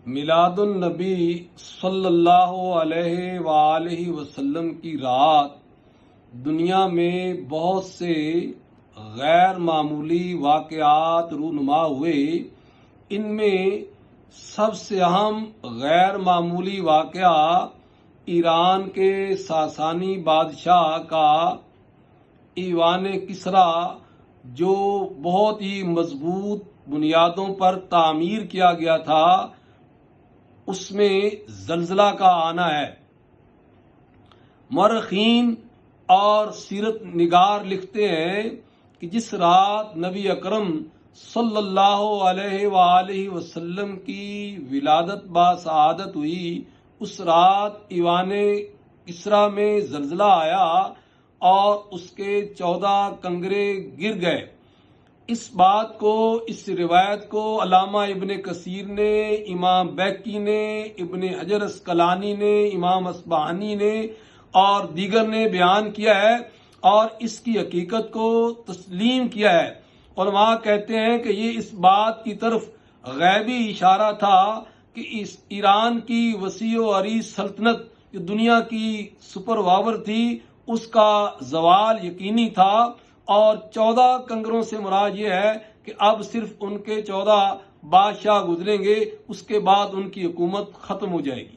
میلاد النبی صلی اللہ علیہ وآلہ وسلم کی رات دنیا میں بہت سے غیر معمولی واقعات رونما ہوئے۔ ان میں سب سے اہم غیر معمولی واقعہ ایران کے ساسانی بادشاہ کا ایوان کسریٰ جو بہت ہی مضبوط بنیادوں پر تعمیر کیا گیا تھا، اس میں زلزلہ کا آنا ہے۔ مورخین اور سیرت نگار لکھتے ہیں کہ جس رات نبی اکرم صلی اللہ علیہ وآلہ وسلم کی ولادت باسعادت ہوئی، اس رات ایوان کسریٰ میں زلزلہ آیا اور اس کے 14 کنگرے گر گئے۔ اس بات کو، اس روایت کو علامہ ابن کثیر نے، امام بیہقی نے، ابن حجر عسقلانی نے، امام اصبہانی نے اور دیگر نے بیان کیا ہے اور اس کی حقیقت کو تسلیم کیا ہے۔ علماء کہتے ہیں کہ یہ اس بات کی طرف غیبی اشارہ تھا کہ اس ایران کی وسیع و عریض سلطنت جو دنیا کی سپر پاور تھی، اس کا زوال یقینی تھا، اور 14 کنگروں سے مراد یہ ہے کہ اب صرف ان کے 14 بادشاہ گزریں گے، اس کے بعد ان کی حکومت ختم ہو جائے گی۔